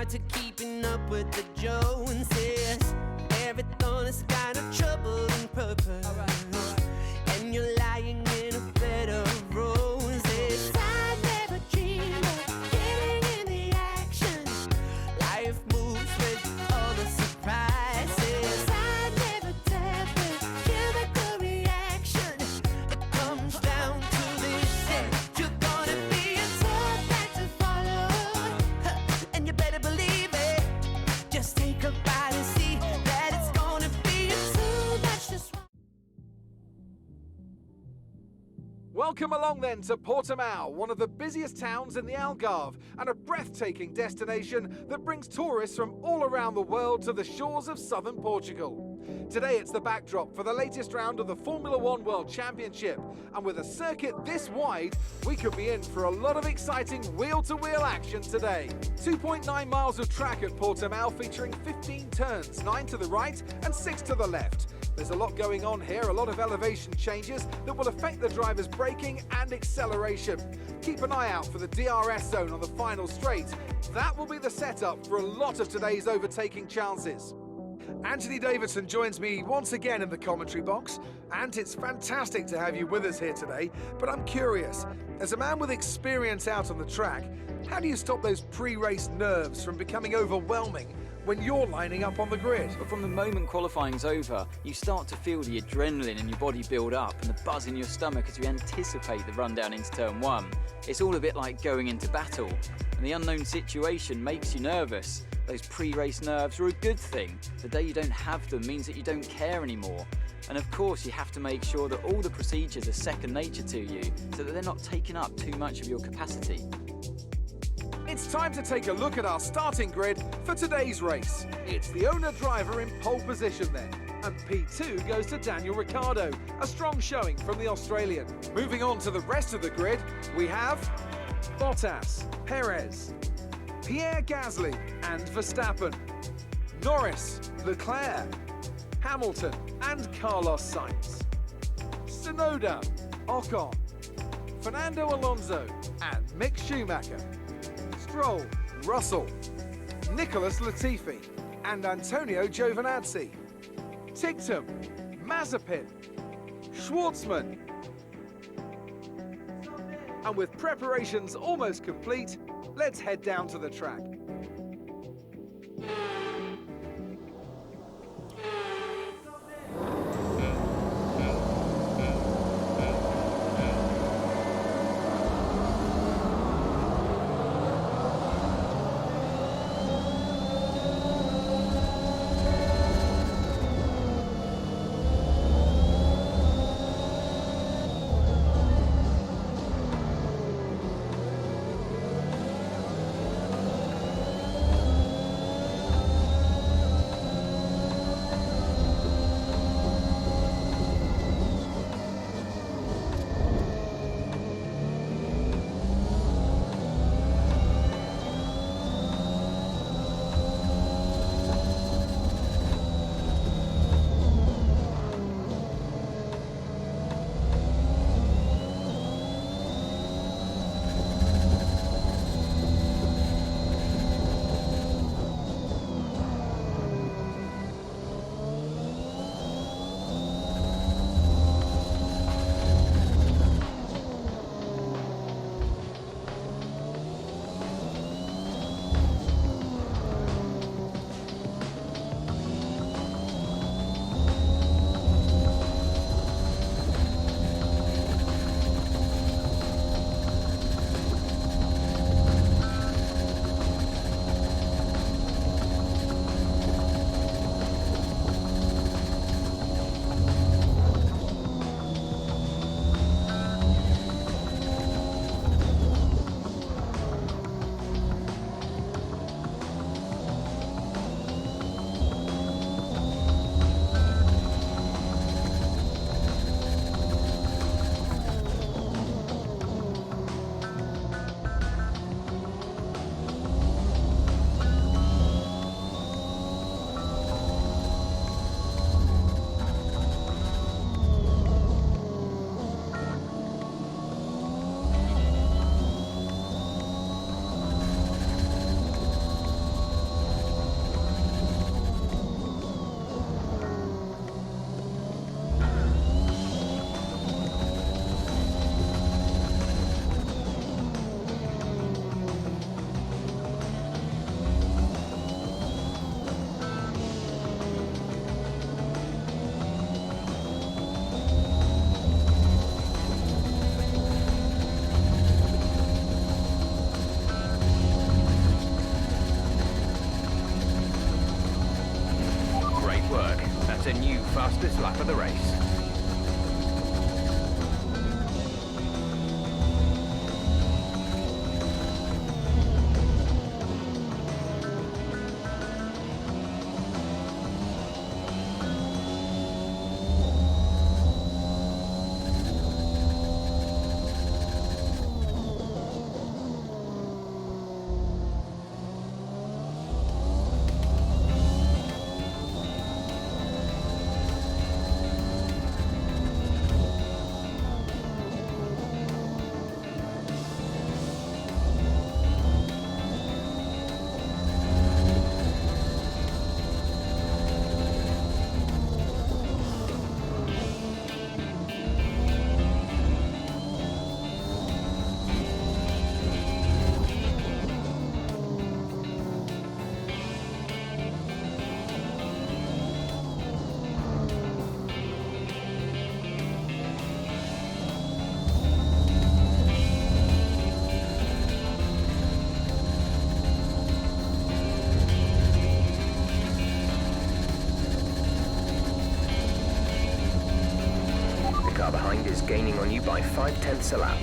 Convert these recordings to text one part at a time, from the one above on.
to keeping up with the Joneses. Everything is kind of trouble and purpose. And you're lying in a bed of roses. I never dreamed of getting in the action. Life moves with all the surprises. I never dare kill the reaction. It comes down to this, and you're gonna be a tough act to follow. And you better believe it. Just take a bite and see that it's gonna be too much to swallow. Welcome along then to Portimão, one of the busiest towns in the Algarve and a breathtaking destination that brings tourists from all around the world to the shores of southern Portugal. Today it's the backdrop for the latest round of the Formula One World Championship, and with a circuit this wide, we could be in for a lot of exciting wheel-to-wheel action today. 2.9 miles of track at Portimão featuring 15 turns, 9 to the right and 6 to the left. There's a lot going on here, a lot of elevation changes that will affect the driver's braking and acceleration. Keep an eye out for the DRS zone on the final straight. That will be the setup for a lot of today's overtaking chances. Anthony Davidson joins me once again in the commentary box, and it's fantastic to have you with us here today, but I'm curious, as a man with experience out on the track, how do you stop those pre-race nerves from becoming overwhelming when you're lining up on the grid? But from the moment qualifying's over, you start to feel the adrenaline in your body build up and the buzz in your stomach as you anticipate the run down into turn one. It's all a bit like going into battle, and the unknown situation makes you nervous. Those pre-race nerves are a good thing. The day you don't have them means that you don't care anymore. And of course, you have to make sure that all the procedures are second nature to you, so that they're not taking up too much of your capacity. It's time to take a look at our starting grid for today's race. It's the owner driver in pole position then, and P2 goes to Daniel Ricciardo, a strong showing from the Australian. Moving on to the rest of the grid, we have Bottas, Perez, Pierre Gasly and Verstappen, Norris, Leclerc, Hamilton and Carlos Sainz, Tsunoda, Ocon, Fernando Alonso and Mick Schumacher, Stroll, Russell, Nicholas Latifi and Antonio Giovinazzi, Tictum, Mazepin, Schwartzman. And with preparations almost complete, let's head down to the track. a new fastest lap of the race. Behind is gaining on you by 0.5 a lap.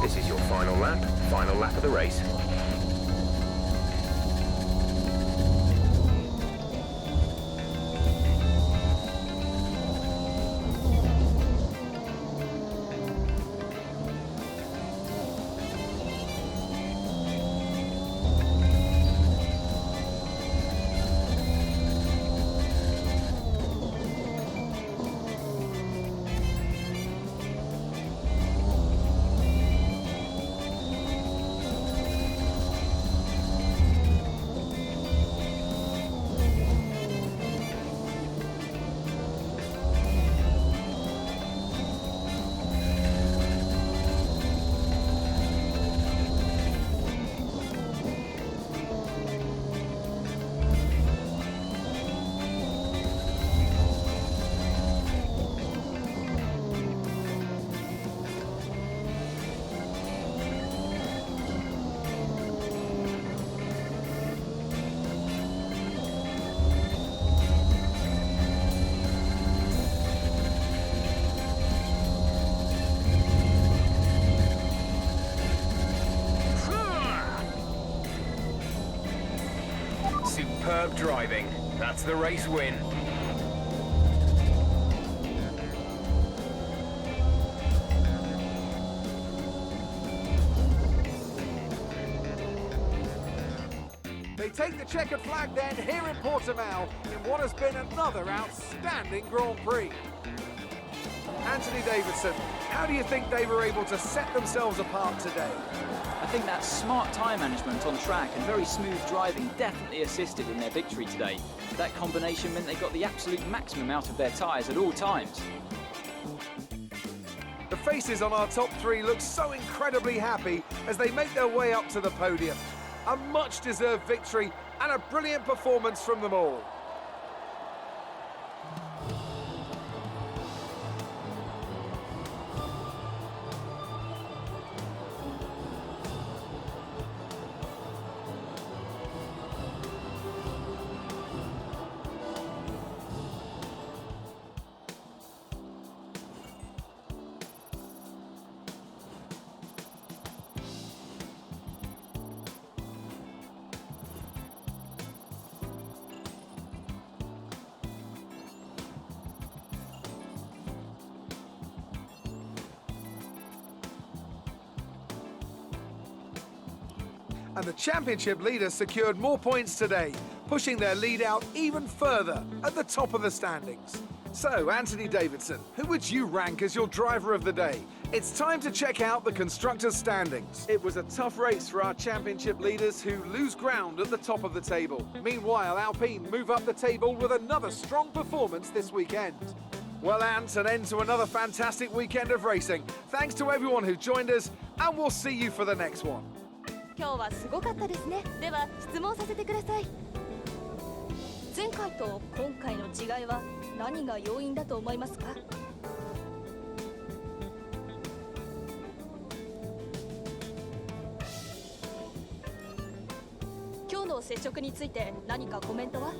This is your final lap of the race. Superb driving. That's the race win. They take the checkered flag then here in Portimao in what has been another outstanding Grand Prix. Anthony Davidson, how do you think they were able to set themselves apart today? I think that smart tyre management on track and very smooth driving definitely assisted in their victory today. That combination meant they got the absolute maximum out of their tyres at all times. The faces on our top three look so incredibly happy as they make their way up to the podium. A much-deserved victory and a brilliant performance from them all. And the championship leaders secured more points today, pushing their lead out even further at the top of the standings. So, Anthony Davidson, who would you rank as your driver of the day? It's time to check out the constructors' standings. It was a tough race for our championship leaders who lose ground at the top of the table. Meanwhile, Alpine move up the table with another strong performance this weekend. Well, Ant, an end to another fantastic weekend of racing. Thanks to everyone who joined us, and we'll see you for the next one. 今日はすごかったですね。では質問させてください。前回と今回の違いは何が要因だと思いますか？今日の接触について何かコメントは？